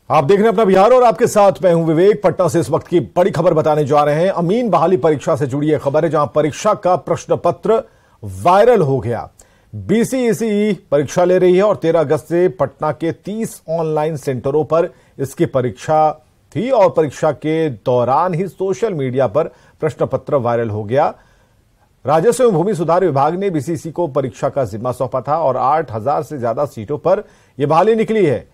आप देख रहे हैं अपना बिहार और आपके साथ मैं हूं विवेक। पटना से इस वक्त की बड़ी खबर बताने जा रहे हैं। अमीन बहाली परीक्षा से जुड़ी यह खबर है, जहां परीक्षा का प्रश्न पत्र वायरल हो गया। बीसीईसी परीक्षा ले रही है और 13 अगस्त से पटना के 30 ऑनलाइन सेंटरों पर इसकी परीक्षा थी और परीक्षा के दौरान ही सोशल मीडिया पर प्रश्न पत्र वायरल हो गया। राजस्व एवं भूमि सुधार विभाग ने बीसीईसी को परीक्षा का जिम्मा सौंपा था और 8000 से ज्यादा सीटों पर यह बहाली निकली है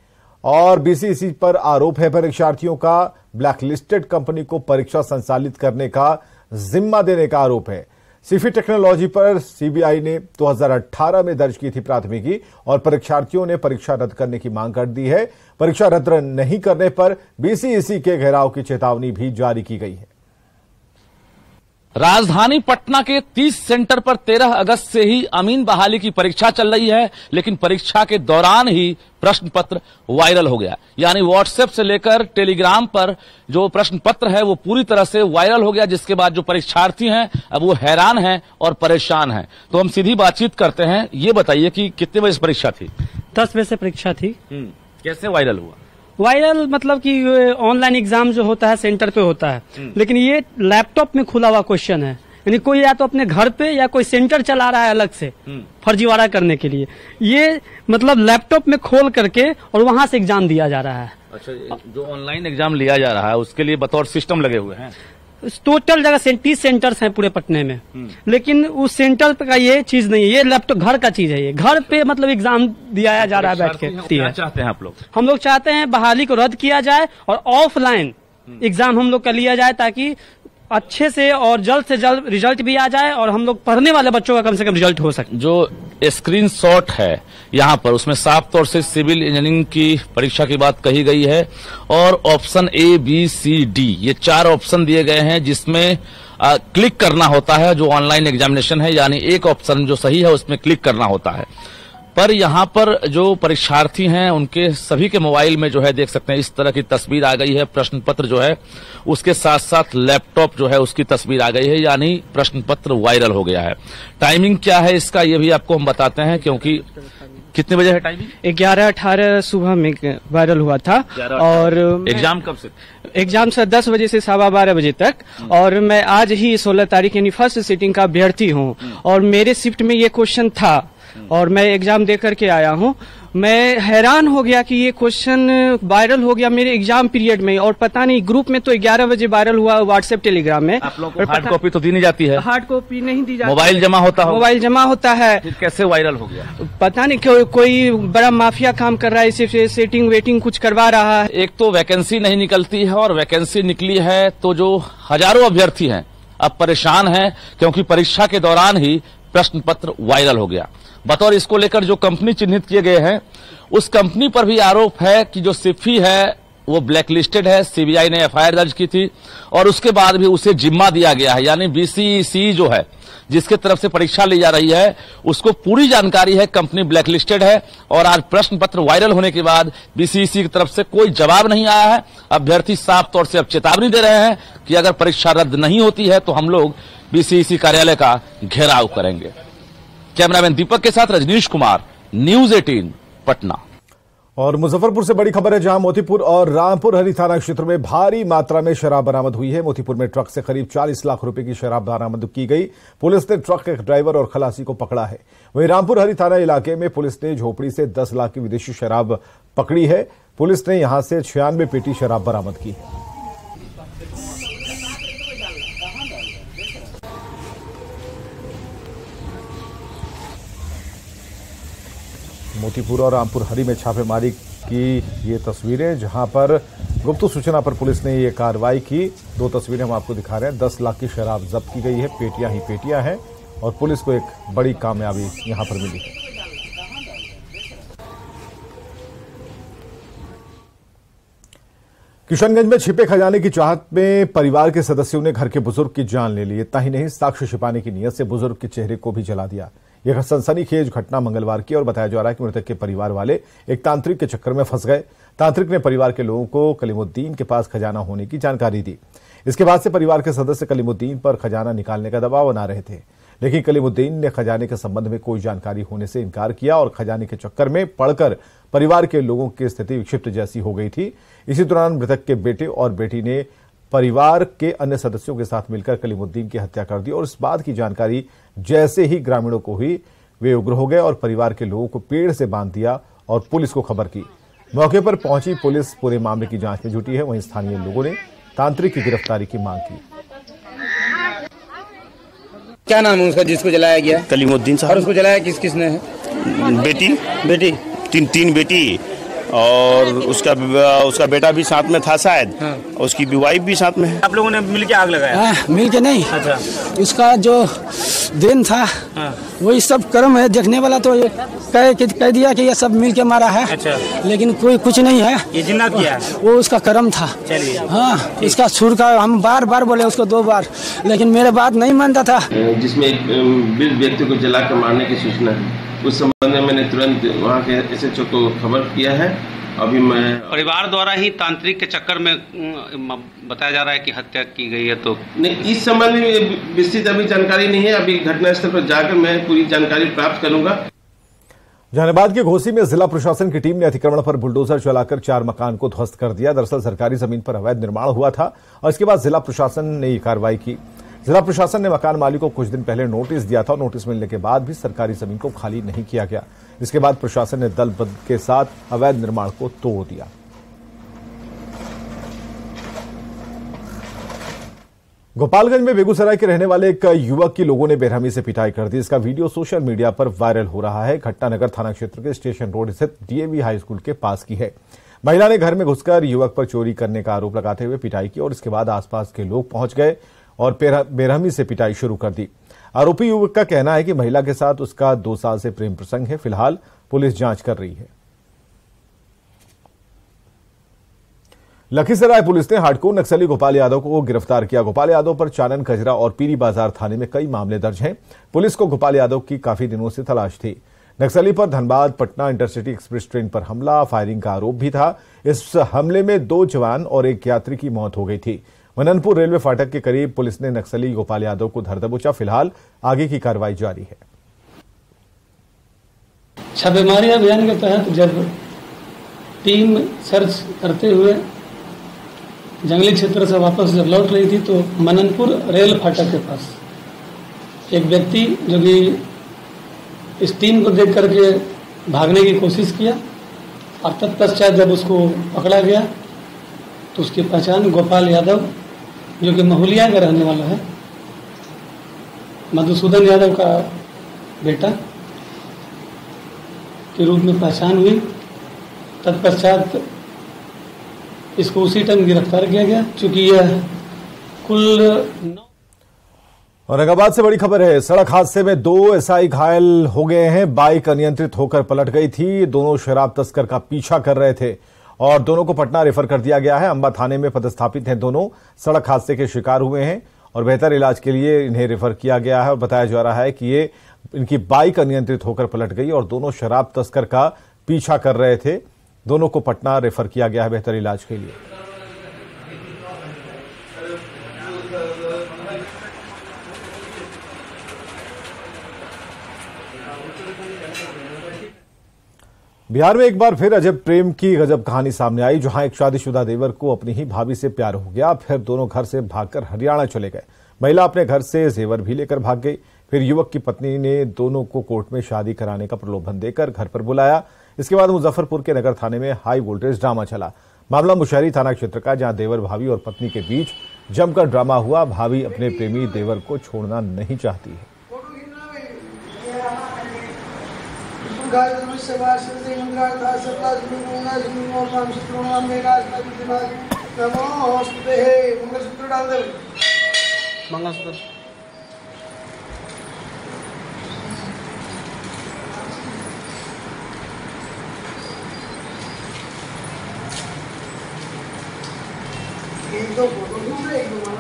और बीसीईसी पर आरोप है परीक्षार्थियों का ब्लैकलिस्टेड कंपनी को परीक्षा संचालित करने का जिम्मा देने का आरोप है। सीफी टेक्नोलॉजी पर सीबीआई ने 2018 में दर्ज की थी प्राथमिकी और परीक्षार्थियों ने परीक्षा रद्द करने की मांग कर दी है। परीक्षा रद्द नहीं करने पर बीसीईसी के घेराव की चेतावनी भी जारी की गई है। राजधानी पटना के 30 सेंटर पर 13 अगस्त से ही अमीन बहाली की परीक्षा चल रही है, लेकिन परीक्षा के दौरान ही प्रश्न पत्र वायरल हो गया। यानी व्हाट्सएप से लेकर टेलीग्राम पर जो प्रश्न पत्र है वो पूरी तरह से वायरल हो गया, जिसके बाद जो परीक्षार्थी हैं अब वो हैरान हैं और परेशान हैं। तो हम सीधी बातचीत करते हैं। ये बताइए कि कितने बजे परीक्षा थी? 10 बजे से परीक्षा थी। कैसे वायरल हुआ? वायरल मतलब कि ऑनलाइन एग्जाम जो होता है सेंटर पे होता है, लेकिन ये लैपटॉप में खुला हुआ क्वेश्चन है। यानी कोई या तो अपने घर पे या कोई सेंटर चला रहा है अलग से फर्जीवाड़ा करने के लिए। ये मतलब लैपटॉप में खोल करके और वहां से एग्जाम दिया जा रहा है। अच्छा, जो ऑनलाइन एग्जाम लिया जा रहा है उसके लिए बतौर सिस्टम लगे हुए हैं। टोटल जगह 30 सेंटर्स हैं पूरे पटने में, लेकिन उस सेंटर का ये चीज नहीं है। ये लैपटॉप घर का चीज है। ये घर पे मतलब एग्जाम दिया जा रहा है बैठ के। क्या चाहते हैं आप लोग? हम लोग चाहते हैं बहाली को रद्द किया जाए और ऑफलाइन एग्जाम हम लोग का लिया जाए, ताकि अच्छे से और जल्द से जल्द रिजल्ट भी आ जाए और हम लोग पढ़ने वाले बच्चों का कम से कम रिजल्ट हो सके। जो स्क्रीनशॉट है यहाँ पर, उसमें साफ तौर से सिविल इंजीनियरिंग की परीक्षा की बात कही गई है और option A, B, C, D ये 4 ऑप्शन दिए गए हैं, जिसमें क्लिक करना होता है। जो ऑनलाइन एग्जामिनेशन है, यानी एक ऑप्शन जो सही है उसमें क्लिक करना होता है। पर यहाँ पर जो परीक्षार्थी हैं उनके सभी के मोबाइल में जो है देख सकते हैं इस तरह की तस्वीर आ गई है। प्रश्न पत्र जो है उसके साथ साथ लैपटॉप जो है उसकी तस्वीर आ गई है, यानी प्रश्न पत्र वायरल हो गया है। टाइमिंग क्या है इसका ये भी आपको हम बताते हैं, क्योंकि कितने बजे है टाइमिंग? 11:18 सुबह में वायरल हुआ था। और एग्जाम कब से? एग्जाम सर 10 बजे से 12:15 बजे तक। और मैं आज ही 16 तारीख यानी फर्स्ट सीटिंग का अभ्यर्थी हूँ और मेरे शिफ्ट में ये क्वेश्चन था और मैं एग्जाम दे करके आया हूँ। मैं हैरान हो गया कि ये क्वेश्चन वायरल हो गया मेरे एग्जाम पीरियड में, और पता नहीं ग्रुप में तो 11 बजे वायरल हुआ व्हाट्सएप टेलीग्राम में। आप लोग को हार्ड कॉपी तो दी नहीं जाती है? हार्ड कॉपी नहीं दी जाती, मोबाइल जमा होता है। मोबाइल जमा होता है। फिर कैसे वायरल हो गया? पता नहीं कोई बड़ा माफिया काम कर रहा है, इसे सेटिंग वेटिंग कुछ करवा रहा है। एक तो वैकेंसी नहीं निकलती है और वैकेंसी निकली है तो जो हजारों अभ्यर्थी हैं अब परेशान हैं, क्योंकि परीक्षा के दौरान ही प्रश्न पत्र वायरल हो गया। बतौर इसको लेकर जो कंपनी चिन्हित किए गए हैं उस कंपनी पर भी आरोप है कि जो सिफी है वो ब्लैकलिस्टेड है। सीबीआई ने एफआईआर दर्ज की थी और उसके बाद भी उसे जिम्मा दिया गया है। यानी बीसीईसी जो है जिसके तरफ से परीक्षा ली जा रही है उसको पूरी जानकारी है कंपनी ब्लैकलिस्टेड है। और आज प्रश्न पत्र वायरल होने के बाद बीसीईसी की तरफ से कोई जवाब नहीं आया है। अभ्यर्थी साफ तौर से अब चेतावनी दे रहे हैं कि अगर परीक्षा रद्द नहीं होती है तो हम लोग बीसीईसी कार्यालय का घेराव करेंगे। कैमरामैन दीपक के साथ रजनीश कुमार, न्यूज 18 पटना। और मुजफ्फरपुर से बड़ी खबर है, जहां मोतीपुर और रामपुर हरी थाना क्षेत्र में भारी मात्रा में शराब बरामद हुई है। मोतीपुर में ट्रक से करीब 40 लाख रुपए की शराब बरामद की गई। पुलिस ने ट्रक के ड्राइवर और खलासी को पकड़ा है। वहीं रामपुर हरी थाना इलाके में पुलिस ने झोपड़ी से 10 लाख की विदेशी शराब पकड़ी है। पुलिस ने यहां से 96 पेटी शराब बरामद की है। मोतीपुर और रामपुर हरी में छापेमारी की ये तस्वीरें, जहां पर गुप्त सूचना पर पुलिस ने ये कार्रवाई की। 2 तस्वीरें हम आपको दिखा रहे हैं। 10 लाख की शराब जब्त की गई है। पेटियां ही पेटियां हैं और पुलिस को एक बड़ी कामयाबी यहां पर मिली है। किशनगंज में छिपे खजाने की चाहत में परिवार के सदस्यों ने घर के बुजुर्ग की जान ले ली। इतना ही नहीं, साक्ष्य छिपाने की नीयत से बुजुर्ग के चेहरे को भी जला दिया। यह सनसनीखेज घटना मंगलवार की और बताया जा रहा है कि मृतक के परिवार वाले एक तांत्रिक के चक्कर में फंस गए। तांत्रिक ने परिवार के लोगों को कलीमुद्दीन के पास खजाना होने की जानकारी दी। इसके बाद से परिवार के सदस्य कलीमुद्दीन पर खजाना निकालने का दबाव बना रहे थे, लेकिन कलीमुद्दीन ने खजाने के संबंध में कोई जानकारी होने से इनकार किया और खजाने के चक्कर में पड़कर परिवार के लोगों की स्थिति विक्षिप्त जैसी हो गई थी। इसी दौरान मृतक के बेटे और बेटी ने परिवार के अन्य सदस्यों के साथ मिलकर कलीमुद्दीन की हत्या कर दी और इस बात की जानकारी जैसे ही ग्रामीणों को हुई, वे उग्र हो गए और परिवार के लोगों को पेड़ से बांध दिया और पुलिस को खबर की। मौके पर पहुंची पुलिस पूरे मामले की जांच में जुटी है। वहीं स्थानीय लोगों ने तांत्रिक की गिरफ्तारी की मांग की। क्या नाम है उसका जिसको जलाया गया? कलीमुद्दीन साहब। और उसको जलाया किसने है? बेटी तीन बेटी और उसका बेटा भी साथ में था शायद। हाँ। उसकी वाइफ भी साथ में है। आप लोगों ने मिलके आग लगाया? मिलके नहीं। अच्छा। उसका जो दिन था। हाँ। वही सब कर्म है। देखने वाला तो कह दिया कि ये सब मिलके मारा है। अच्छा। लेकिन कोई कुछ नहीं है। ये जिन्ना किया है? वो उसका कर्म था। चलिए। हाँ, इसका सुर का हम बार बार बोले उसको 2 बार, लेकिन मेरे बात नहीं मानता था। जिसमें एक वृद्ध व्यक्ति को जलाकर मारने की सूचना है, उस संबंध में मैंने तुरंत वहाँ के एसएचओ को खबर किया है। अभी मैं परिवार द्वारा ही तांत्रिक के चक्कर में बताया जा रहा है कि हत्या की गई है, तो नहीं, इस संबंध में विस्तृत अभी जानकारी नहीं है। अभी घटनास्थल पर जाकर मैं पूरी जानकारी प्राप्त करूंगा। जहानाबाद के घोसी में जिला प्रशासन की टीम ने अतिक्रमण पर बुलडोजर चलाकर 4 मकान को ध्वस्त कर दिया। दरअसल सरकारी जमीन पर अवैध निर्माण हुआ था और इसके बाद जिला प्रशासन ने ये कार्रवाई की। जिला प्रशासन ने मकान मालिक को कुछ दिन पहले नोटिस दिया था और नोटिस मिलने के बाद भी सरकारी जमीन को खाली नहीं किया गया। इसके बाद प्रशासन ने दल बल के साथ अवैध निर्माण को तोड़ दिया। गोपालगंज में बेगूसराय के रहने वाले एक युवक की लोगों ने बेरहमी से पिटाई कर दी। इसका वीडियो सोशल मीडिया पर वायरल हो रहा है। घटना नगर थाना क्षेत्र के स्टेशन रोड स्थित डीएवी हाई स्कूल के पास की है। महिला ने घर में घुसकर युवक पर चोरी करने का आरोप लगाते हुए पिटाई की और इसके बाद आसपास के लोग पहुंच गए और बेरहमी से पिटाई शुरू कर दी। आरोपी युवक का कहना है कि महिला के साथ उसका 2 साल से प्रेम प्रसंग है। फिलहाल पुलिस जांच कर रही है। लखीसराय पुलिस ने हार्डकोर नक्सली गोपाल यादव को गिरफ्तार किया। गोपाल यादव पर चानन, कजरा और पीरी बाजार थाने में कई मामले दर्ज हैं। पुलिस को गोपाल यादव की काफी दिनों से तलाश थी। नक्सली पर Dhanbad Patna intercity express train पर हमला, फायरिंग का आरोप भी था। इस हमले में 2 जवान और 1 यात्री की मौत हो गई थी। मननपुर रेलवे फाटक के करीब पुलिस ने नक्सली गोपाल यादव को धर दबोचा। फिलहाल आगे की कार्रवाई जारी है। छापेमारी अभियान के तहत जब टीम सर्च करते हुए जंगली क्षेत्र से वापस जब लौट रही थी तो मननपुर रेल फाटक के पास एक व्यक्ति जो कि इस टीम को देख करके भागने की कोशिश किया और तत्पश्चात जब उसको पकड़ा गया तो उसकी पहचान गोपाल यादव जो कि महुलिया का रहने वाला है, मधुसूदन यादव का बेटा के रूप में पहचान हुई। तत्पश्चात इसको उसी टाइम गिरफ्तार किया गया। चूंकि यह कुल औरंगाबाद से बड़ी खबर है। सड़क हादसे में 2 एसआई घायल हो गए हैं। बाइक अनियंत्रित होकर पलट गई थी। दोनों शराब तस्कर का पीछा कर रहे थे और दोनों को पटना रेफर कर दिया गया है। अंबा थाने में पदस्थापित हैं। दोनों सड़क हादसे के शिकार हुए हैं और बेहतर इलाज के लिए इन्हें रेफर किया गया है और बताया जा रहा है कि इनकी बाइक अनियंत्रित होकर पलट गई और दोनों शराब तस्कर का पीछा कर रहे थे। दोनों को पटना रेफर किया गया है बेहतर इलाज के लिए। बिहार में एक बार फिर अजब प्रेम की गजब कहानी सामने आई, जहां एक शादीशुदा देवर को अपनी ही भाभी से प्यार हो गया। फिर दोनों घर से भागकर हरियाणा चले गए। महिला अपने घर से जेवर भी लेकर भाग गई। फिर युवक की पत्नी ने दोनों को कोर्ट में शादी कराने का प्रलोभन देकर घर पर बुलाया। इसके बाद मुजफ्फरपुर के नगर थाने में हाई वोल्टेज ड्रामा चला। मामला मुशहरी थाना क्षेत्र का, जहां देवर भाभी और पत्नी के बीच जमकर ड्रामा हुआ। भाभी अपने प्रेमी देवर को छोड़ना नहीं चाहती है। मंगलसूत्र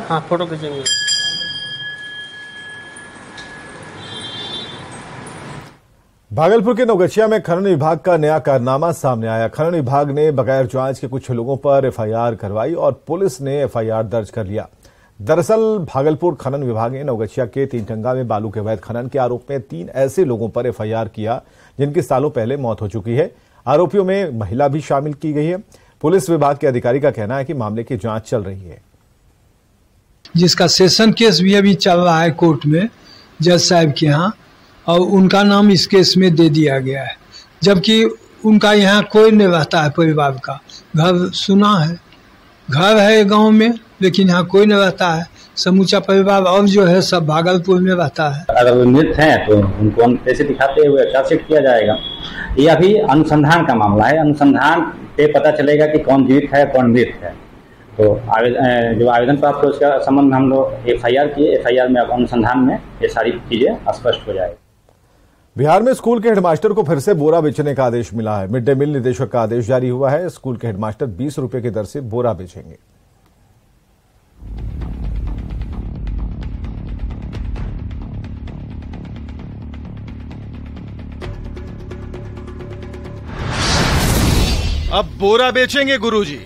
हाँ, फोटो खींचेंगे। भागलपुर के नौगछिया में खनन विभाग का नया कारनामा सामने आया। खनन विभाग ने बगैर जांच के कुछ लोगों पर एफआईआर करवाई और पुलिस ने एफआईआर दर्ज कर लिया। दरअसल भागलपुर खनन विभाग ने नवगछिया के तीनटंगा में बालू के अवैध खनन के आरोप में 3 ऐसे लोगों पर एफआईआर किया जिनकी सालों पहले मौत हो चुकी है। आरोपियों में महिला भी शामिल की गई है। पुलिस विभाग के अधिकारी का कहना है कि मामले की जांच चल रही है, जिसका सेशन केस भी अभी चल रहा है कोर्ट में जज साहब के यहाँ, और उनका नाम इस केस में दे दिया गया है, जबकि उनका यहाँ कोई नहीं रहता है। परिवार का घर सुना है, घर है गांव में, लेकिन यहाँ कोई नहीं रहता है। समूचा परिवार और जो है सब भागलपुर में रहता है। अगर वो मृत हैं तो उनको पैसे दिखाते हुए चार्जशीट किया जाएगा। ये अभी अनुसंधान का मामला है, अनुसंधान पे पता चलेगा कि कौन जीवित है कौन मृत है। तो जो आवेदन प्राप्त हो उसका संबंध में हम लोग एफआईआर किए। एफआईआर में अब अनुसंधान में ये सारी चीजें स्पष्ट हो जाएगी। बिहार में स्कूल के हेडमास्टर को फिर से बोरा बेचने का आदेश मिला है। मिड डे मील निदेशक का आदेश जारी हुआ है। स्कूल के हेडमास्टर 20 रुपए की दर से बोरा बेचेंगे। अब बोरा बेचेंगे गुरुजी।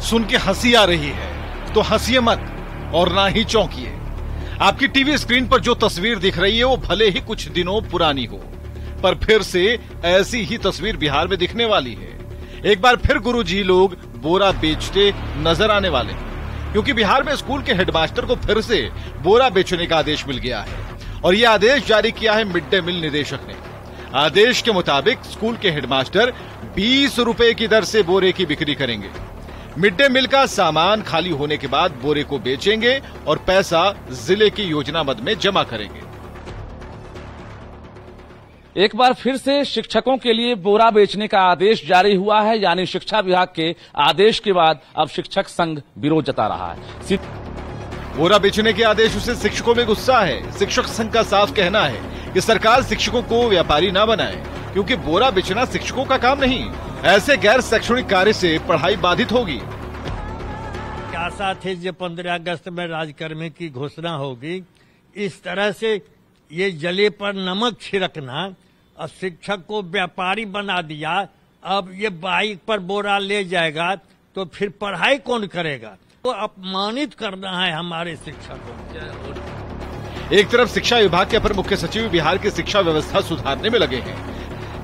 सुन के हंसी आ रही है तो हंसिए मत और ना ही चौंकिए। आपकी टीवी स्क्रीन पर जो तस्वीर दिख रही है वो भले ही कुछ दिनों पुरानी हो, पर फिर से ऐसी ही तस्वीर बिहार में दिखने वाली है। एक बार फिर गुरुजी लोग बोरा बेचते नजर आने वाले हैं, क्योंकि बिहार में स्कूल के हेडमास्टर को फिर से बोरा बेचने का आदेश मिल गया है और यह आदेश जारी किया है मिड डे मील निदेशक ने। आदेश के मुताबिक स्कूल के हेडमास्टर 20 रुपए की दर से बोरे की बिक्री करेंगे। मिड डे मील का सामान खाली होने के बाद बोरे को बेचेंगे और पैसा जिले की योजना मद में जमा करेंगे। एक बार फिर से शिक्षकों के लिए बोरा बेचने का आदेश जारी हुआ है, यानी शिक्षा विभाग के आदेश के बाद अब शिक्षक संघ विरोध जता रहा है। बोरा बेचने के आदेश से शिक्षकों में गुस्सा है। शिक्षक संघ का साफ कहना है कि सरकार शिक्षकों को व्यापारी ना बनाए, क्योंकि बोरा बेचना शिक्षकों का काम नहीं। ऐसे गैर शैक्षणिक कार्य से पढ़ाई बाधित होगी। आशा थी जो 15 अगस्त में राजकर्मी की घोषणा होगी। इस तरह से ये जले पर नमक छिड़कना, अब शिक्षक को व्यापारी बना दिया। अब ये बाइक पर बोरा ले जाएगा तो फिर पढ़ाई कौन करेगा? तो अपमानित करना है हमारे शिक्षकों। एक तरफ शिक्षा विभाग के अपर मुख्य सचिव बिहार की शिक्षा व्यवस्था सुधारने में लगे हैं।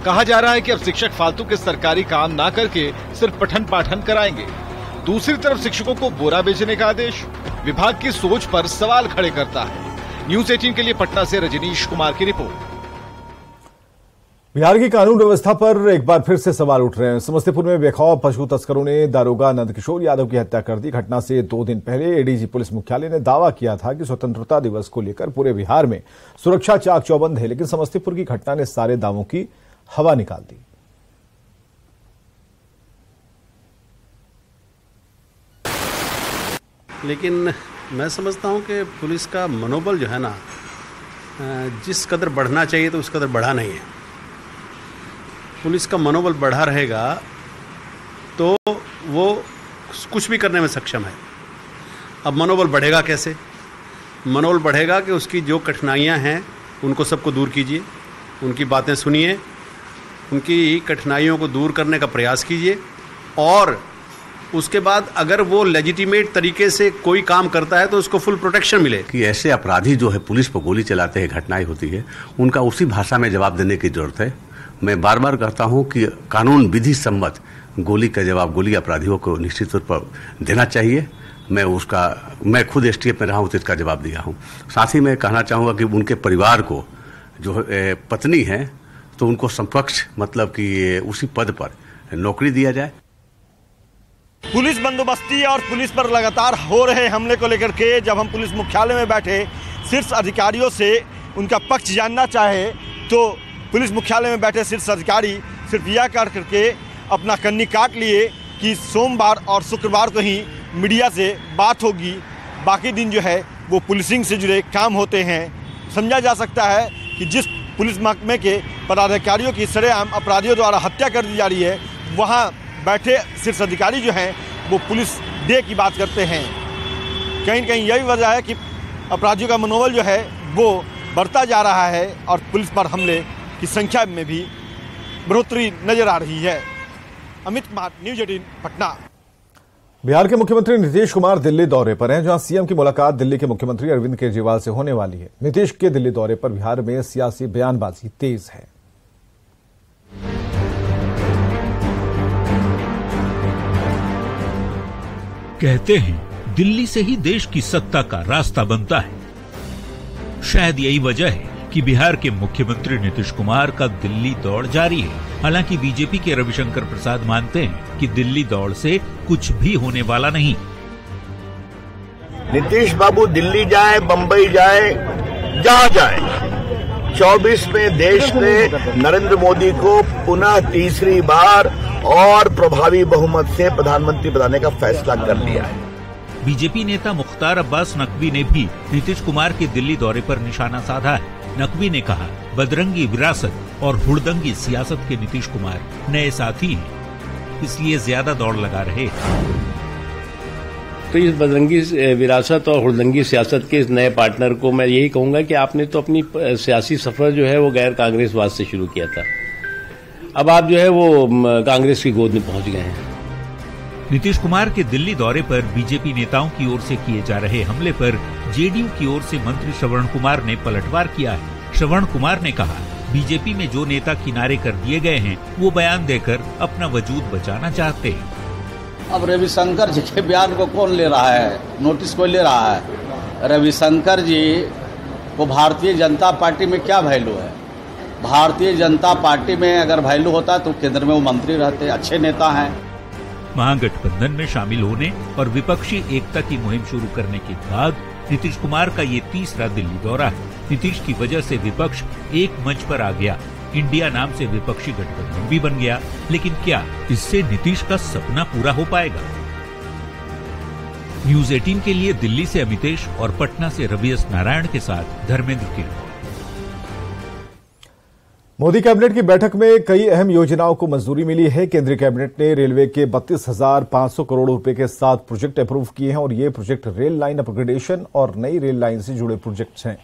कहा जा रहा है कि अब शिक्षक फालतू के सरकारी काम ना करके सिर्फ पठन पाठन कराएंगे। दूसरी तरफ शिक्षकों को बोरा बेचने का आदेश विभाग की सोच पर सवाल खड़े करता है। न्यूज 18 के लिए पटना से रजनीश कुमार की रिपोर्ट। बिहार की कानून व्यवस्था पर एक बार फिर से सवाल उठ रहे हैं। समस्तीपुर में बेखौफ पशु तस्करों ने दारोगा नंदकिशोर यादव की हत्या कर दी। घटना से 2 दिन पहले एडीजी पुलिस मुख्यालय ने दावा किया था कि स्वतंत्रता दिवस को लेकर पूरे बिहार में सुरक्षा चाक चौबंद है, लेकिन समस्तीपुर की घटना ने सारे दावों की हवा निकाल दी। लेकिन मैं समझता हूं कि पुलिस का मनोबल जो है ना, जिस कदर बढ़ना चाहिए तो उस कदर बढ़ा नहीं है। पुलिस का मनोबल बढ़ा रहेगा तो वो कुछ भी करने में सक्षम है। अब मनोबल बढ़ेगा कैसे? मनोबल बढ़ेगा कि उसकी जो कठिनाइयां हैं उनको सबको दूर कीजिए, उनकी बातें सुनिए, उनकी कठिनाइयों को दूर करने का प्रयास कीजिए, और उसके बाद अगर वो लेजिटिमेट तरीके से कोई काम करता है तो उसको फुल प्रोटेक्शन मिले। कि ऐसे अपराधी जो है पुलिस पर गोली चलाते हैं, घटनाएं होती है, उनका उसी भाषा में जवाब देने की जरूरत है। मैं बार बार कहता हूं कि कानून विधि सम्मत गोली का जवाब गोली अपराधियों को निश्चित तौर पर देना चाहिए। मैं खुद एसटीएफ में रहा हूं तो इसका जवाब दिया हूं। साथ ही मैं कहना चाहूंगा कि उनके परिवार को जो पत्नी है तो उनको समकक्ष मतलब कि उसी पद पर नौकरी दिया जाए। पुलिस बंदोबस्ती और पुलिस पर लगातार हो रहे हमले को लेकर के जब हम पुलिस मुख्यालय में बैठे शीर्ष अधिकारियों से उनका पक्ष जानना चाहे तो पुलिस मुख्यालय में बैठे शीर्ष अधिकारी सिर्फ यह कर करके अपना कन्नी काट लिए कि सोमवार और शुक्रवार को ही मीडिया से बात होगी, बाकी दिन जो है वो पुलिसिंग से जुड़े काम होते हैं। समझा जा सकता है कि जिस पुलिस महकमे के पदाधिकारियों की सरेआम अपराधियों द्वारा हत्या कर दी जा रही है, वहाँ बैठे शीर्ष अधिकारी जो हैं वो पुलिस डे की बात करते हैं। कहीं न कहीं यही वजह है कि अपराधियों का मनोबल जो है वो बढ़ता जा रहा है और पुलिस पर हमले की संख्या में भी बढ़ोतरी नजर आ रही है। अमित कुमार, न्यूज 18 पटना। बिहार के मुख्यमंत्री नीतीश कुमार दिल्ली दौरे पर हैं, जहां सीएम की मुलाकात दिल्ली के मुख्यमंत्री अरविंद केजरीवाल से होने वाली है। नीतीश के दिल्ली दौरे पर बिहार में सियासी बयानबाजी तेज है। कहते हैं दिल्ली से ही देश की सत्ता का रास्ता बनता है। शायद यही वजह है कि बिहार के मुख्यमंत्री नीतीश कुमार का दिल्ली दौड़ जारी है। हालांकि बीजेपी के रविशंकर प्रसाद मानते हैं कि दिल्ली दौड़ से कुछ भी होने वाला नहीं। नीतीश बाबू दिल्ली जाए, बंबई जाए, जहां जाए, 24 में देश ने नरेंद्र मोदी को पुनः तीसरी बार और प्रभावी बहुमत से प्रधानमंत्री बनाने का फैसला कर लिया है। बीजेपी नेता मुख्तार अब्बास नकवी ने भी नीतीश कुमार के दिल्ली दौरे पर निशाना साधा है। नकवी ने कहा, बदरंगी विरासत और हुड़दंगी सियासत के नीतीश कुमार नए साथी हैं, इसलिए ज्यादा दौड़ लगा रहे। तो इस बदरंगी विरासत और हुड़दंगी सियासत के इस नए पार्टनर को मैं यही कहूंगा कि आपने तो अपनी सियासी सफर जो है वो गैर कांग्रेसवाद से शुरू किया था, अब आप जो है वो कांग्रेस की गोद में पहुंच गए हैं। नीतीश कुमार के दिल्ली दौरे पर बीजेपी नेताओं की ओर से किए जा रहे हमले पर जेडीयू की ओर से मंत्री श्रवण कुमार ने पलटवार किया है। श्रवण कुमार ने कहा, बीजेपी में जो नेता किनारे कर दिए गए हैं वो बयान देकर अपना वजूद बचाना चाहते हैं। अब रविशंकर जी के बयान को कौन ले रहा है, नोटिस कोई ले रहा है? रविशंकर जी को भारतीय जनता पार्टी में क्या वैल्यू है? भारतीय जनता पार्टी में अगर वैल्यू होता तो केंद्र में वो मंत्री रहते, अच्छे नेता हैं। महागठबंधन में शामिल होने और विपक्षी एकता की मुहिम शुरू करने के बाद नीतीश कुमार का ये तीसरा दिल्ली दौरा है। नीतीश की वजह से विपक्ष एक मंच पर आ गया, इंडिया नाम से विपक्षी गठबंधन भी बन गया। लेकिन क्या इससे नीतीश का सपना पूरा हो पाएगा? न्यूज़ 18 के लिए दिल्ली से अमितेश और पटना से रवि एस नारायण के साथ धर्मेंद्र की रिपोर्ट। मोदी कैबिनेट की बैठक में कई अहम योजनाओं को मंजूरी मिली है। केंद्रीय कैबिनेट ने रेलवे के 32,500 करोड़ रुपए के 7 प्रोजेक्ट अप्रूव किए हैं और ये प्रोजेक्ट रेल लाइन अपग्रेडेशन और नई रेल लाइन से जुड़े प्रोजेक्ट्स हैं।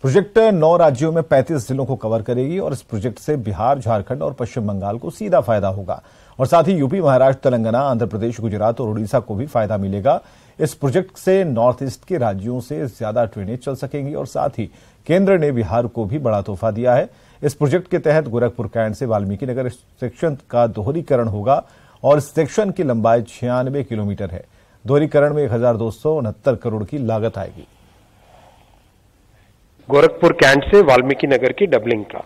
प्रोजेक्ट 9 राज्यों में 35 जिलों को कवर करेगी और इस प्रोजेक्ट से बिहार, झारखंड और पश्चिम बंगाल को सीधा फायदा होगा और साथ ही यूपी, महाराष्ट्र, तेलंगाना, आंध्र प्रदेश, गुजरात और उड़ीसा को भी फायदा मिलेगा। इस प्रोजेक्ट से नॉर्थ ईस्ट के राज्यों से ज्यादा ट्रेनें चल सकेंगी और साथ ही केंद्र ने बिहार को भी बड़ा तोहफा दिया है। इस प्रोजेक्ट के तहत गोरखपुर कैंट से वाल्मीकि नगर सेक्शन का दोहरीकरण होगा और इस सेक्शन की लंबाई 96 किलोमीटर है। दोहरीकरण में 1,269 करोड़ की लागत आएगी। गोरखपुर कैंट से वाल्मीकि नगर की डबलिंग का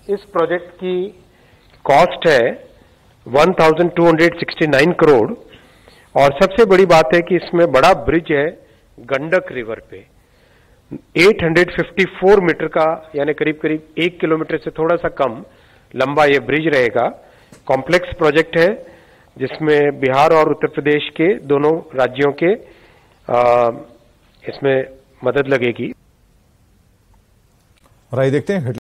इस प्रोजेक्ट की कॉस्ट है 1,269 करोड़ और सबसे बड़ी बात है कि इसमें बड़ा ब्रिज है गंडक रिवर पे 854 मीटर का, यानी करीब करीब 1 किलोमीटर से थोड़ा सा कम लंबा ये ब्रिज रहेगा। कॉम्प्लेक्स प्रोजेक्ट है जिसमें बिहार और उत्तर प्रदेश के दोनों राज्यों के इसमें मदद लगेगी। और आइए देखते हैं